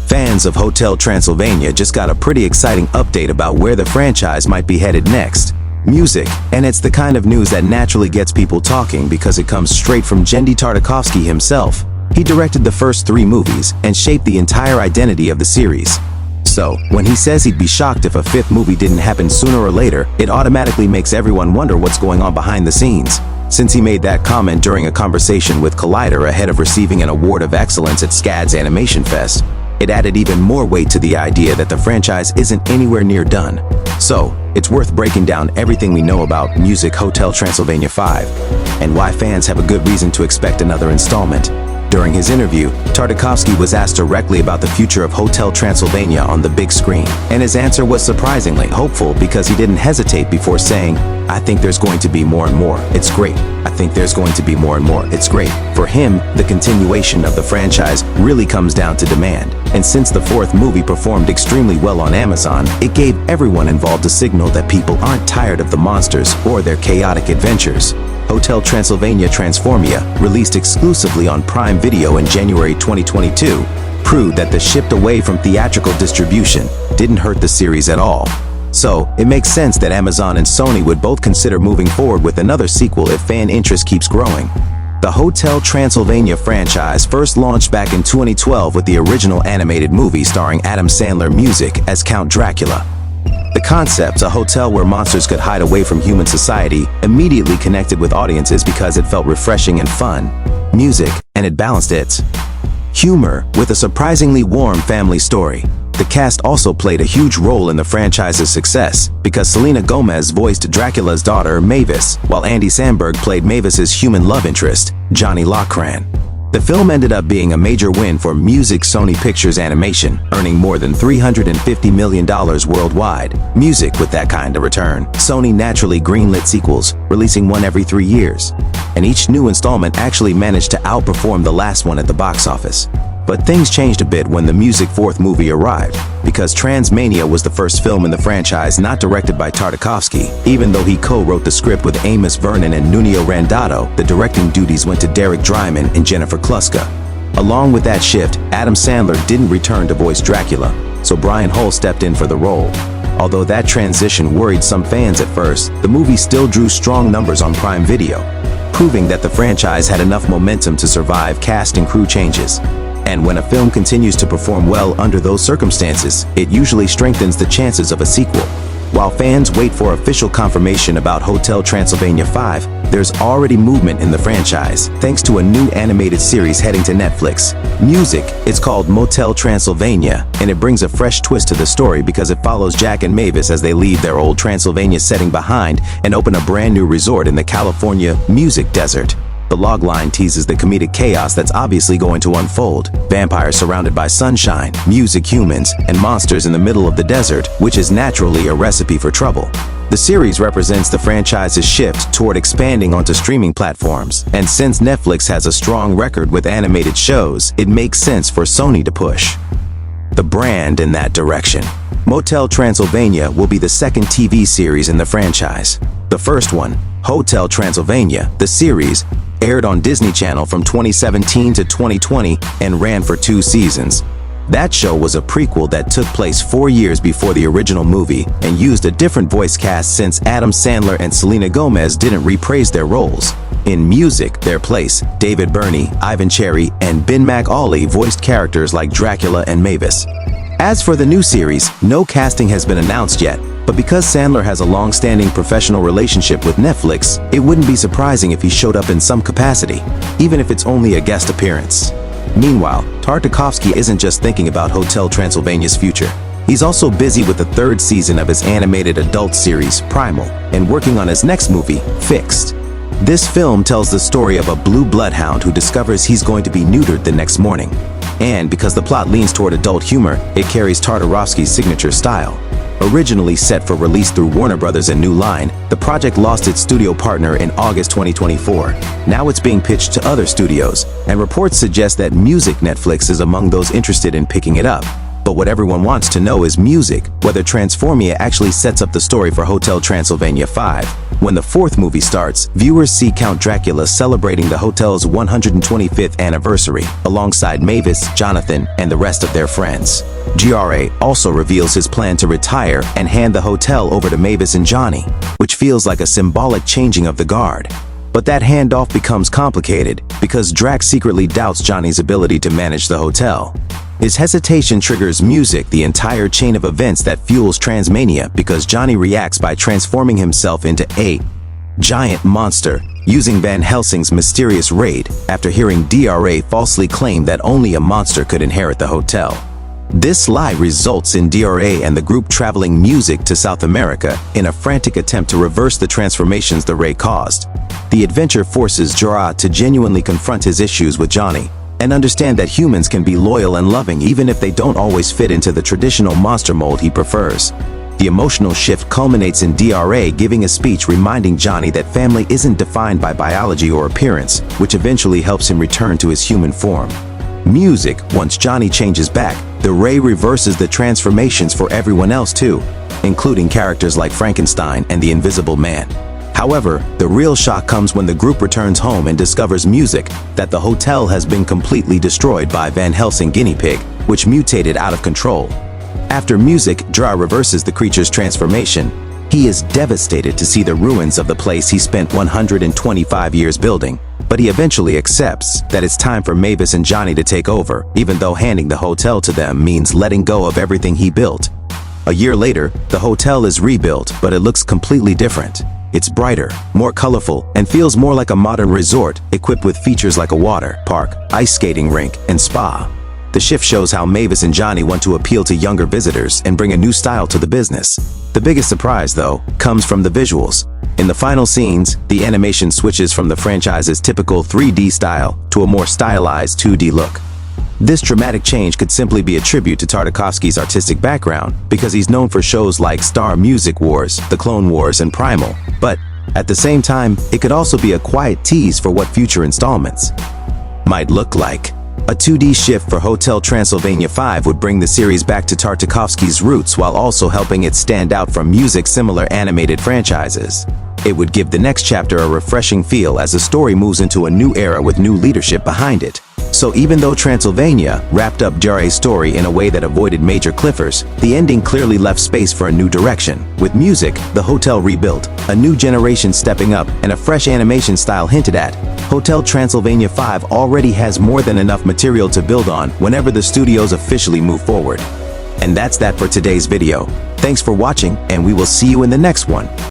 Fans of Hotel Transylvania just got a pretty exciting update about where the franchise might be headed next. Music, and it's the kind of news that naturally gets people talking because it comes straight from Tartakovsky himself. He directed the first 3 movies and shaped the entire identity of the series. So, when he says he'd be shocked if a 5th movie didn't happen sooner or later, it automatically makes everyone wonder what's going on behind the scenes. Since he made that comment during a conversation with Collider ahead of receiving an award of excellence at SCAD's Animation Fest, it added even more weight to the idea that the franchise isn't anywhere near done. So, it's worth breaking down everything we know about Music Hotel Transylvania 5, and why fans have a good reason to expect another installment. During his interview, Tartakovsky was asked directly about the future of Hotel Transylvania on the big screen, and his answer was surprisingly hopeful because he didn't hesitate before saying, "I think there's going to be more and more. It's great. I think there's going to be more and more. It's great." For him, the continuation of the franchise really comes down to demand, and since the 4th movie performed extremely well on Amazon, it gave everyone involved a signal that people aren't tired of the monsters or their chaotic adventures. Hotel Transylvania Transformia, released exclusively on Prime Video in January 2022, proved that the shift away from theatrical distribution didn't hurt the series at all. So, it makes sense that Amazon and Sony would both consider moving forward with another sequel if fan interest keeps growing. The Hotel Transylvania franchise first launched back in 2012 with the original animated movie starring Adam Sandler music as Count Dracula. The concept, a hotel where monsters could hide away from human society, immediately connected with audiences because it felt refreshing and fun. Music, and it balanced its humor with a surprisingly warm family story. The cast also played a huge role in the franchise's success because Selena Gomez voiced Dracula's daughter, Mavis, while Andy Samberg played Mavis's human love interest, Johnny Lochran. The film ended up being a major win for Music Sony Pictures Animation, earning more than $350 million worldwide. Music with that kind of return. Sony naturally greenlit sequels, releasing one every 3 years. And each new installment actually managed to outperform the last one at the box office. But things changed a bit when the Music 4th movie arrived, because Transmania was the first film in the franchise not directed by Tartakovsky. Even though he co-wrote the script with Amos Vernon and Nuno Randato, the directing duties went to Derek Dryman and Jennifer Kluska. Along with that shift, Adam Sandler didn't return to voice Dracula, so Brian Hull stepped in for the role. Although that transition worried some fans at first, the movie still drew strong numbers on Prime Video, proving that the franchise had enough momentum to survive cast and crew changes. And when a film continues to perform well under those circumstances, it usually strengthens the chances of a sequel. While fans wait for official confirmation about Hotel Transylvania 5, there's already movement in the franchise, thanks to a new animated series heading to Netflix. Music, it's called Motel Transylvania, and it brings a fresh twist to the story because it follows Jack and Mavis as they leave their old Transylvania setting behind and open a brand new resort in the California music desert. The logline teases the comedic chaos that's obviously going to unfold. Vampires surrounded by sunshine, music humans, and monsters in the middle of the desert, which is naturally a recipe for trouble. The series represents the franchise's shift toward expanding onto streaming platforms, and since Netflix has a strong record with animated shows, it makes sense for Sony to push the brand in that direction. Motel Transylvania will be the second TV series in the franchise. The first one, Hotel Transylvania, the series, aired on Disney Channel from 2017 to 2020 and ran for 2 seasons. That show was a prequel that took place 4 years before the original movie and used a different voice cast since Adam Sandler and Selena Gomez didn't reprise their roles. In Music, their place, David Burney, Ivan Cherry, and Ben McAuley voiced characters like Dracula and Mavis. As for the new series, no casting has been announced yet, but because Sandler has a long-standing professional relationship with Netflix, it wouldn't be surprising if he showed up in some capacity, even if it's only a guest appearance. Meanwhile, Tartakovsky isn't just thinking about Hotel Transylvania's future. He's also busy with the 3rd season of his animated adult series, Primal, and working on his next movie, Fixed. This film tells the story of a blue bloodhound who discovers he's going to be neutered the next morning. And because the plot leans toward adult humor, it carries Tartakovsky's signature style. Originally set for release through Warner Bros. And New Line, the project lost its studio partner in August 2024. Now it's being pitched to other studios, and reports suggest that Music Netflix is among those interested in picking it up. But what everyone wants to know is music, whether Transformia actually sets up the story for Hotel Transylvania 5. When the fourth movie starts, viewers see Count Dracula celebrating the hotel's 125th anniversary, alongside Mavis, Jonathan, and the rest of their friends. GRA also reveals his plan to retire and hand the hotel over to Mavis and Johnny, which feels like a symbolic changing of the guard. But that handoff becomes complicated because Drax secretly doubts Johnny's ability to manage the hotel. His hesitation triggers music, the entire chain of events that fuels Transmania, because Johnny reacts by transforming himself into a giant monster, using Van Helsing's mysterious raid after hearing DRA falsely claim that only a monster could inherit the hotel. This lie results in DRA and the group traveling music to South America in a frantic attempt to reverse the transformations the raid caused. The adventure forces Jorah to genuinely confront his issues with Johnny and understand that humans can be loyal and loving even if they don't always fit into the traditional monster mold he prefers. The emotional shift culminates in DRA giving a speech reminding Johnny that family isn't defined by biology or appearance, which eventually helps him return to his human form. Music, once Johnny changes back, the Ray reverses the transformations for everyone else too, including characters like Frankenstein and the Invisible Man. However, the real shock comes when the group returns home and discovers music that the hotel has been completely destroyed by Van Helsing guinea pig, which mutated out of control. After music, Dra reverses the creature's transformation. He is devastated to see the ruins of the place he spent 125 years building, but he eventually accepts that it's time for Mavis and Johnny to take over, even though handing the hotel to them means letting go of everything he built. A year later, the hotel is rebuilt, but it looks completely different. It's brighter, more colorful, and feels more like a modern resort, equipped with features like a water park, ice skating rink, and spa. The shift shows how Mavis and Johnny want to appeal to younger visitors and bring a new style to the business. The biggest surprise, though, comes from the visuals. In the final scenes, the animation switches from the franchise's typical 3D style to a more stylized 2D look. This dramatic change could simply be a tribute to Tartakovsky's artistic background, because he's known for shows like Star Music Wars, The Clone Wars, and Primal. But at the same time, it could also be a quiet tease for what future installments might look like. A 2D shift for Hotel Transylvania 5 would bring the series back to Tartakovsky's roots while also helping it stand out from music-similar animated franchises. It would give the next chapter a refreshing feel as the story moves into a new era with new leadership behind it. So even though Transylvania wrapped up Jarre's story in a way that avoided major cliffers, the ending clearly left space for a new direction. With music, the hotel rebuilt, a new generation stepping up, and a fresh animation style hinted at, Hotel Transylvania 5 already has more than enough material to build on whenever the studios officially move forward. And that's that for today's video. Thanks for watching, and we will see you in the next one.